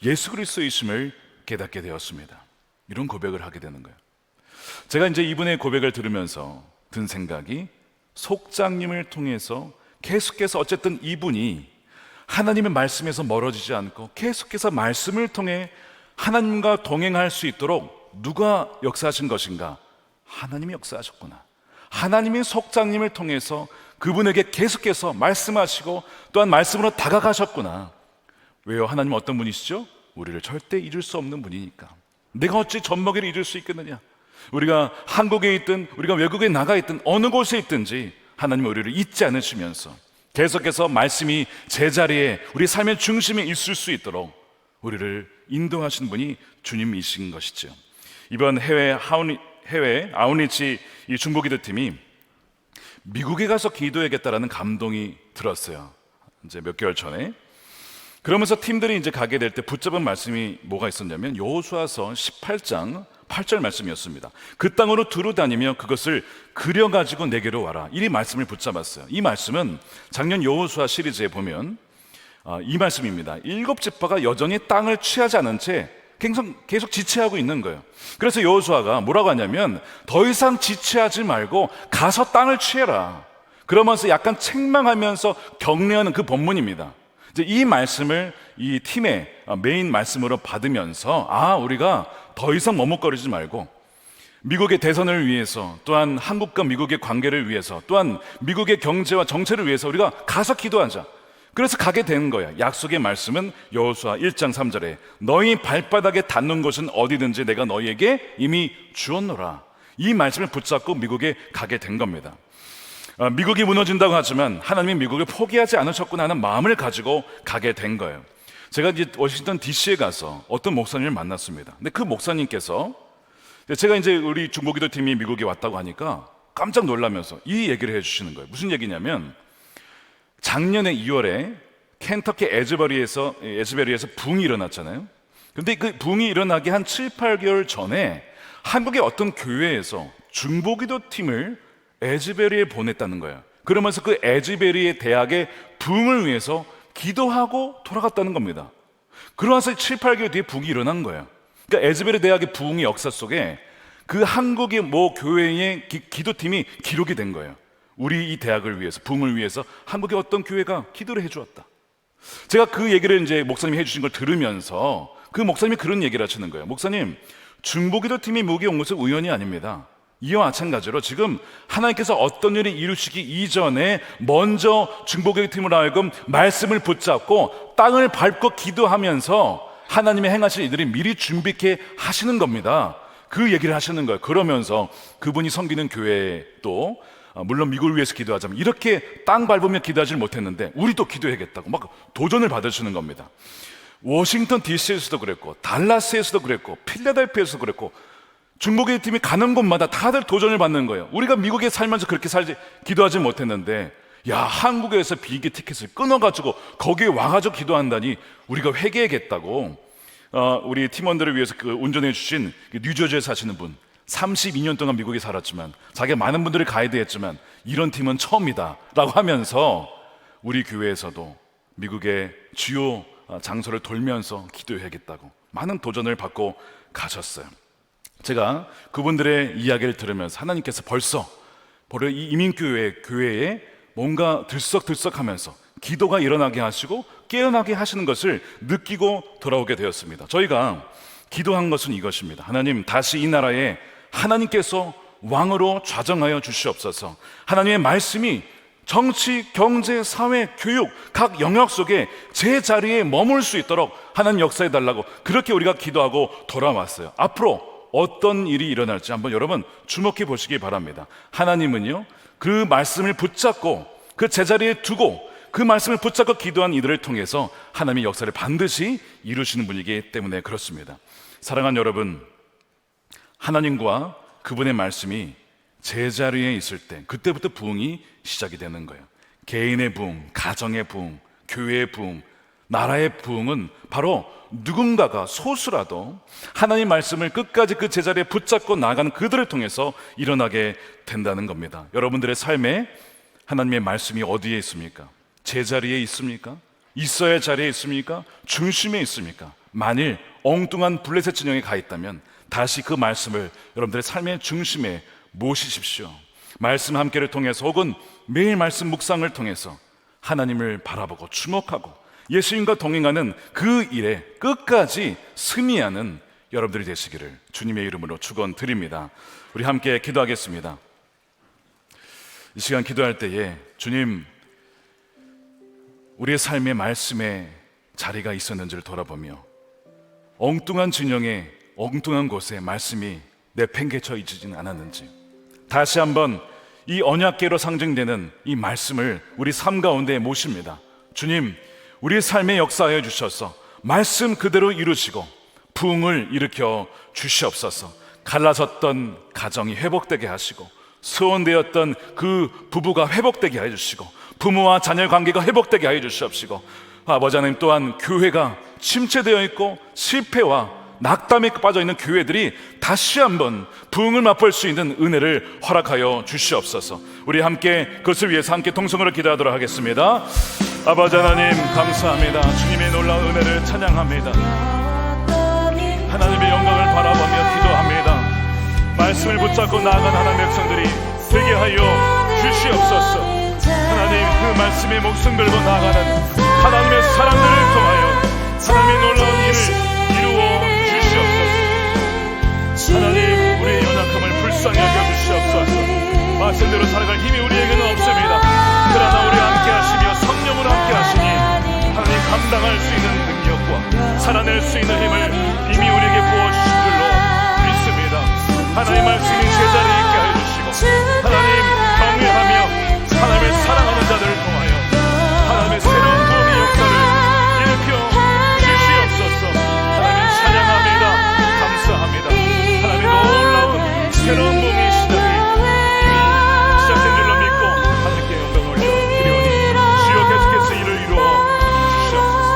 예수 그리스도이심을 깨닫게 되었습니다. 이런 고백을 하게 되는 거예요. 제가 이제 이분의 고백을 들으면서 든 생각이, 속장님을 통해서 계속해서 어쨌든 이분이 하나님의 말씀에서 멀어지지 않고 계속해서 말씀을 통해 하나님과 동행할 수 있도록 누가 역사하신 것인가? 하나님이 역사하셨구나. 하나님의 속장님을 통해서 그분에게 계속해서 말씀하시고 또한 말씀으로 다가가셨구나. 왜요? 하나님은 어떤 분이시죠? 우리를 절대 잊을 수 없는 분이니까. 내가 어찌 젖먹이를 잊을 수 있겠느냐? 우리가 한국에 있든 우리가 외국에 나가 있든 어느 곳에 있든지 하나님은 우리를 잊지 않으시면서 계속해서 말씀이 제자리에 우리 삶의 중심에 있을 수 있도록 우리를 인도하시는 분이 주님이신 것이죠. 이번 해외 아웃리치 이 중보기도팀이 미국에 가서 기도해야겠다라는 감동이 들었어요. 이제 몇 개월 전에. 그러면서 팀들이 이제 가게 될 때 붙잡은 말씀이 뭐가 있었냐면 여호수아서 18장 8절 말씀이었습니다. 그 땅으로 두루 다니며 그것을 그려가지고 내게로 와라. 이 말씀을 붙잡았어요. 이 말씀은 작년 여호수아 시리즈에 보면 이 말씀입니다. 7지파가 여전히 땅을 취하지 않은 채 계속 지체하고 있는 거예요. 그래서 여호수아가 뭐라고 하냐면 더 이상 지체하지 말고 가서 땅을 취해라. 그러면서 약간 책망하면서 격려하는 그 본문입니다. 이제 이 말씀을 이 팀의 메인 말씀으로 받으면서 우리가 더 이상 머뭇거리지 말고 미국의 대선을 위해서 또한 한국과 미국의 관계를 위해서 또한 미국의 경제와 정체를 위해서 우리가 가서 기도하자. 그래서 가게 된 거야. 약속의 말씀은 여호수아 1장 3절에 너희 발바닥에 닿는 곳은 어디든지 내가 너희에게 이미 주었노라. 이 말씀을 붙잡고 미국에 가게 된 겁니다. 미국이 무너진다고 하지만 하나님이 미국을 포기하지 않으셨구나 하는 마음을 가지고 가게 된 거예요. 제가 이제 워싱턴 DC에 가서 어떤 목사님을 만났습니다. 근데 그 목사님께서 제가 이제 우리 중보기도팀이 미국에 왔다고 하니까 깜짝 놀라면서 이 얘기를 해주시는 거예요. 무슨 얘기냐면 작년에 2월에 켄터키 에즈베리에서 붕이 일어났잖아요. 근데 그 붕이 일어나기 한 7, 8개월 전에 한국의 어떤 교회에서 중보기도팀을 에즈베리에 보냈다는 거예요. 그러면서 그 에즈베리의 대학의 붕을 위해서 기도하고 돌아갔다는 겁니다. 그러면서 7, 8개월 뒤에 붕이 일어난 거예요. 그러니까 에즈베리 대학의 붕의 역사 속에 그 한국의 모 교회의 기도팀이 기록이 된 거예요. 우리 이 대학을 위해서, 붕을 위해서 한국의 어떤 교회가 기도를 해주었다. 제가 그 얘기를 이제 목사님이 해주신 걸 들으면서 그 목사님이 그런 얘기를 하시는 거예요. 목사님, 중보기도팀이 미국에 온 것은 우연이 아닙니다. 이와 마찬가지로 지금 하나님께서 어떤 일을 이루시기 이전에 먼저 중보기도팀을 하여금 말씀을 붙잡고 땅을 밟고 기도하면서 하나님의 행하실 일들이 미리 준비케 하시는 겁니다. 그 얘기를 하시는 거예요. 그러면서 그분이 섬기는 교회도 물론 미국을 위해서 기도하자면 이렇게 땅 밟으며 기도하지 못했는데 우리도 기도해야겠다고 막 도전을 받으시는 겁니다. 워싱턴 DC에서도 그랬고 달라스에서도 그랬고 필라델피아에서도 그랬고 중보기도팀이 가는 곳마다 다들 도전을 받는 거예요. 우리가 미국에 살면서 그렇게 기도하지 못했는데 한국에서 비행기 티켓을 끊어가지고 거기에 와가지고 기도한다니 우리가 회개하겠다고 우리 팀원들을 위해서 그 운전해 주신 뉴저지에 사시는 분 32년 동안 미국에 살았지만 자기가 많은 분들을 가이드했지만 이런 팀은 처음이다 라고 하면서 우리 교회에서도 미국의 주요 장소를 돌면서 기도해야겠다고 많은 도전을 받고 가셨어요. 제가 그분들의 이야기를 들으면서 하나님께서 벌써 이 이민교회에 뭔가 들썩들썩하면서 기도가 일어나게 하시고 깨어나게 하시는 것을 느끼고 돌아오게 되었습니다. 저희가 기도한 것은 이것입니다. 하나님, 다시 이 나라에 하나님께서 왕으로 좌정하여 주시옵소서. 하나님의 말씀이 정치, 경제, 사회, 교육 각 영역 속에 제 자리에 머물 수 있도록 하나님 역사해 달라고 그렇게 우리가 기도하고 돌아왔어요. 앞으로 어떤 일이 일어날지 한번 여러분 주목해 보시기 바랍니다. 하나님은요, 그 말씀을 붙잡고 그 제자리에 두고 그 말씀을 붙잡고 기도한 이들을 통해서 하나님의 역사를 반드시 이루시는 분이기 때문에 그렇습니다. 사랑하는 여러분, 하나님과 그분의 말씀이 제자리에 있을 때 그때부터 부흥이 시작이 되는 거예요. 개인의 부흥, 가정의 부흥, 교회의 부흥, 나라의 부흥은 바로 누군가가 소수라도 하나님 말씀을 끝까지 그 제자리에 붙잡고 나아가는 그들을 통해서 일어나게 된다는 겁니다. 여러분들의 삶에 하나님의 말씀이 어디에 있습니까? 제자리에 있습니까? 있어야 할 자리에 있습니까? 중심에 있습니까? 만일 엉뚱한 블레셋 진영에 가 있다면 다시 그 말씀을 여러분들의 삶의 중심에 모시십시오. 말씀 함께를 통해서 혹은 매일 말씀 묵상을 통해서 하나님을 바라보고 주목하고 예수님과 동행하는 그 일에 끝까지 승리하는 여러분들이 되시기를 주님의 이름으로 축원드립니다. 우리 함께 기도하겠습니다. 이 시간 기도할 때에 주님, 우리의 삶의 말씀에 자리가 있었는지를 돌아보며 엉뚱한 진영에 엉뚱한 곳에 말씀이 내팽개쳐 있지는 않았는지 다시 한번 이 언약궤로 상징되는 이 말씀을 우리 삶 가운데 모십니다. 주님, 우리의 삶에 역사하여 주셔서 말씀 그대로 이루시고 부흥을 일으켜 주시옵소서. 갈라졌던 가정이 회복되게 하시고 소원되었던 그 부부가 회복되게 해주시고 부모와 자녀 관계가 회복되게 하여 주시옵시고 아버지 하나님, 또한 교회가 침체되어 있고 실패와 낙담에 빠져 있는 교회들이 다시 한번 부흥을 맛볼 수 있는 은혜를 허락하여 주시옵소서. 우리 함께 그것을 위해서 함께 동성으로 기도하도록 하겠습니다. 아버지 하나님, 감사합니다. 주님의 놀라운 은혜를 찬양합니다. 하나님의 영광을 바라보며 기도합니다. 말씀을 붙잡고 나아간 하나님의 백성들이 되게 하여 주시옵소서. 하나님, 그 말씀에 목숨 걸고 나아가는 하나님의 사람들을 통하여 하나님의 놀라운 일을 이루어 하나님, 우리의 연약함을 불쌍히 여겨주시옵소서. 말씀대로 살아갈 힘이 우리에게는 없습니다. 그러나 우리 함께 하시며 성령으로 함께 하시니 하나님, 감당할 수 있는 능력과 살아낼 수 있는 힘을 이미 우리에게 부어주신 줄로 믿습니다. 하나님 말씀이 제자리에 있게 하여 주시고 하나님 경외하며 하나님을 사랑하는 자들을 통하여 하나님의 새로운 부흥의 역사를 일으켜 주시옵소서. 하나님 찬양합니다. 감사합니다. 하나님의 놀라운 새로운 부흥의 시작이 이미 시작된 줄로 믿고 하나님께 영광을 올려드리오니 주여 계속해서 이를 이루어 주시옵소서.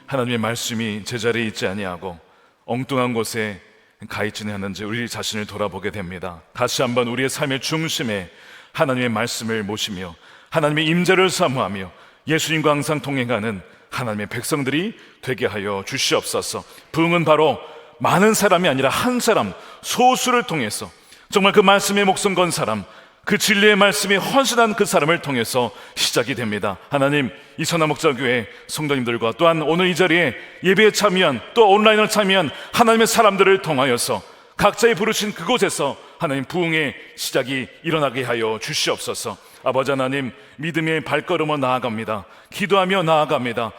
하나님의 말씀이 제자리에 있지 아니하고 엉뚱한 곳에 가 있지는 않은지 우리 자신을 돌아보게 됩니다. 다시 한번 우리의 삶의 중심에 하나님의 말씀을 모시며 하나님의 임재를 사모하며 예수님과 항상 동행하는 하나님의 백성들이 되게 하여 주시옵소서. 부흥은 바로 많은 사람이 아니라 한 사람, 소수를 통해서 정말 그 말씀에 목숨 건 사람, 그 진리의 말씀에 헌신한 그 사람을 통해서 시작이 됩니다. 하나님, 이 선화목자교회 성도님들과 또한 오늘 이 자리에 예배에 참여한 또 온라인을 참여한 하나님의 사람들을 통하여서 각자의 부르신 그곳에서 하나님 부흥의 시작이 일어나게 하여 주시옵소서. 아버지 하나님, 믿음의 발걸음으로 나아갑니다. 기도하며 나아갑니다.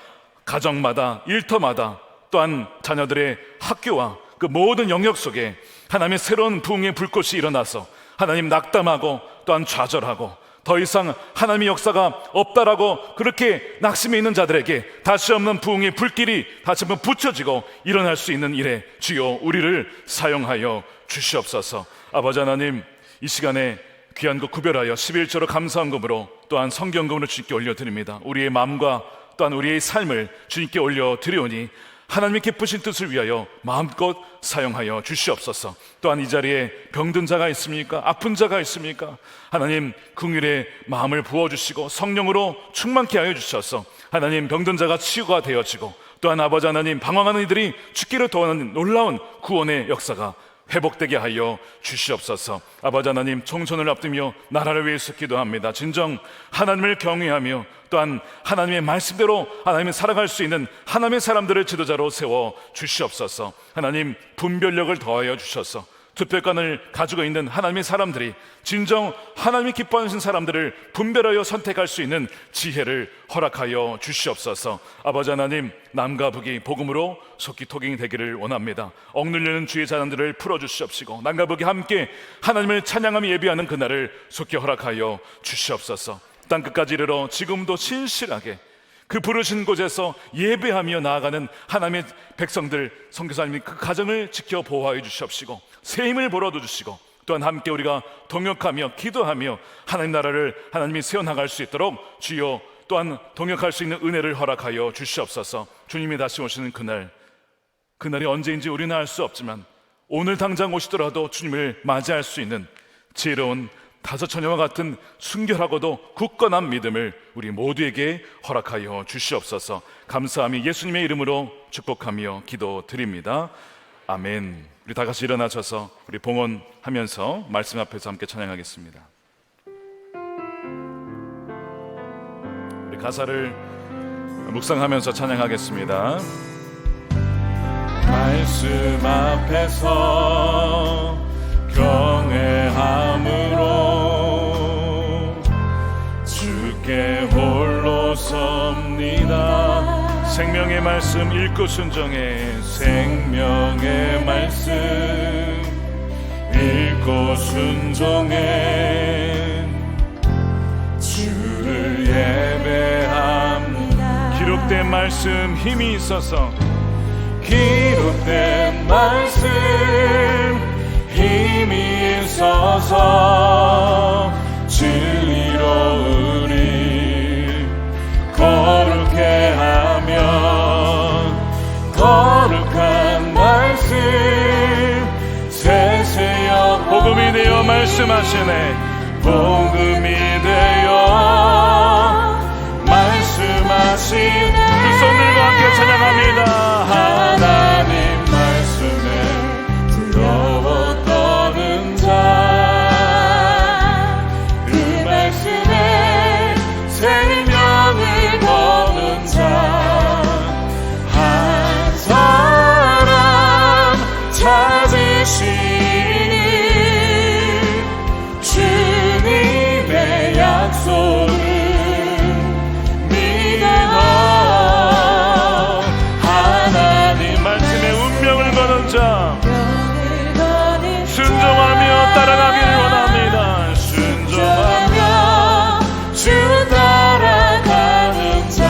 가정마다, 일터마다, 또한 자녀들의 학교와 그 모든 영역 속에 하나님의 새로운 부흥의 불꽃이 일어나서 하나님 낙담하고 또한 좌절하고 더 이상 하나님의 역사가 없다라고 그렇게 낙심해 있는 자들에게 다시 없는 부흥의 불길이 다시 한번 붙여지고 일어날 수 있는 일에 주여 우리를 사용하여 주시옵소서. 아버지 하나님, 이 시간에 귀한 것 구별하여 11조로 감사헌금으로 또한 성경금으로 주님께 올려드립니다. 우리의 마음과 또한 우리의 삶을 주님께 올려드리오니 하나님의 기쁘신 뜻을 위하여 마음껏 사용하여 주시옵소서. 또한 이 자리에 병든 자가 있습니까? 아픈 자가 있습니까? 하나님, 긍휼의 마음을 부어주시고 성령으로 충만케 하여 주셔서 하나님, 병든 자가 치유가 되어지고 또한 아버지 하나님, 방황하는 이들이 죽기를 도하는 놀라운 구원의 역사가 회복되게 하여 주시옵소서. 아버지 하나님, 총선을 앞두며 나라를 위해서 기도합니다. 진정 하나님을 경외하며 또한 하나님의 말씀대로 하나님을 살아갈 수 있는 하나님의 사람들을 지도자로 세워 주시옵소서. 하나님, 분별력을 더하여 주셔서 투표권을 가지고 있는 하나님의 사람들이 진정 하나님이 기뻐하시는 사람들을 분별하여 선택할 수 있는 지혜를 허락하여 주시옵소서. 아버지 하나님, 남과 북이 복음으로 속기통행이 되기를 원합니다. 억눌리는 주의 자녀들을 풀어주시옵시고 남과 북이 함께 하나님을 찬양하며 예배하는 그날을 속히 허락하여 주시옵소서. 땅끝까지 이르러 지금도 신실하게 그 부르신 곳에서 예배하며 나아가는 하나님의 백성들, 선교사님이 그 가정을 지켜 보호하여 주시옵시고 새 힘을 불어주시고 또한 함께 우리가 동역하며 기도하며 하나님 나라를 하나님이 세워나갈 수 있도록 주여 또한 동역할 수 있는 은혜를 허락하여 주시옵소서. 주님이 다시 오시는 그날이 언제인지 우리는 알 수 없지만 오늘 당장 오시더라도 주님을 맞이할 수 있는 지혜로운 다섯 처녀와 같은 순결하고도 굳건한 믿음을 우리 모두에게 허락하여 주시옵소서. 감사함이 예수님의 이름으로 축복하며 기도드립니다. 아멘. 우리 다 같이 일어나셔서 우리 봉헌하면서 말씀 앞에서 함께 찬양하겠습니다. 우리 가사를 묵상하면서 찬양하겠습니다. 말씀 앞에서 경외함으로 주께 홀로 섭니다. 생명의 말씀 읽고 순종해. 생명의 말씀 읽고 순종해. 주를 예배합니다. 기록된 말씀 힘이 있어서 기록된 말씀 힘이 있어서 진리로 우리 거룩해 하며 거룩한 말씀 세세여 복음이 되어 말씀하시네. 복음이 되어 말씀하시네. 두 손 들고 함께 찬양합니다. 하나님 말씀에 두려워 떠는 자, 그 말씀에 생명을 거는 자, 한 사람 찾으시니 주님의 약속을 믿어 하나님 말씀에 운명을 거는 자 순종하며 따라가기를 원합니다. 순종하며 주 따라가는 자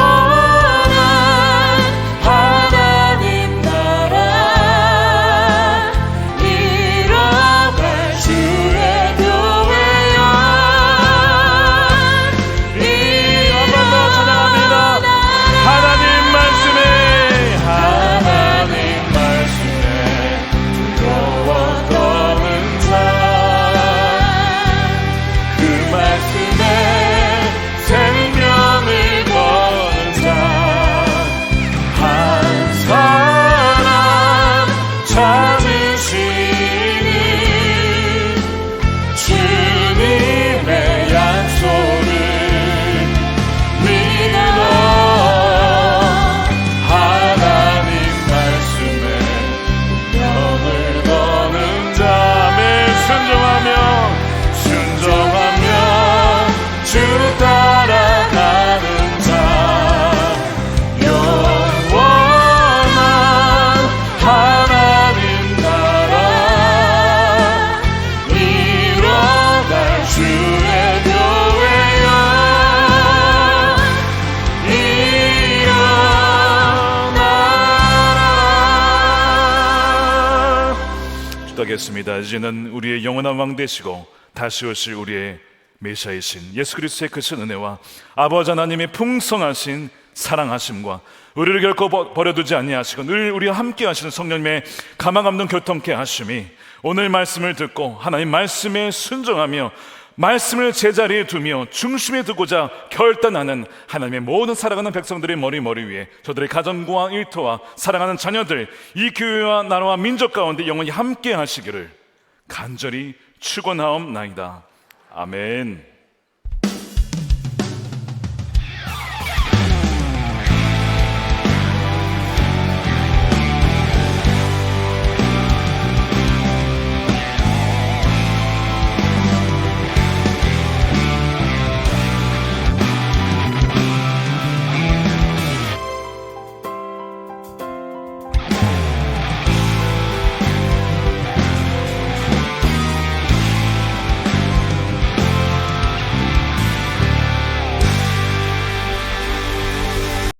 영원한 하나님 나라 이뤄갈 주의 교회여. 이 한 번 더 찬양합니다. 하나님 말씀에 두려워 떠는 자, 그 말씀에 생명을 거는 자, 한 사람 찾으시니 주님의 약속을 믿어 하나님 말씀에 명을 거는 자매 순종하며 주 따라가는 자 영원한 하나님 나라 이뤄갈 주의 교회여. 기도하겠습니다. 이제는 우리의 영원한 왕 되시고 다시 오실 우리의 메시아이신 예수 그리스도의 크신 은혜와 아버지 하나님의 풍성하신 사랑하심과 우리를 결코 버려두지 아니하시고 늘 우리와 함께 하시는 성령님의 가망 없는 교통케 하심이 오늘 말씀을 듣고 하나님 말씀에 순종하며 말씀을 제자리에 두며 중심에 두고자 결단하는 하나님의 모든 사랑하는 백성들의 머리 위에 저들의 가정과 일터와 사랑하는 자녀들, 이 교회와 나라와 민족 가운데 영원히 함께 하시기를 간절히 축원하옵나이다. 아멘.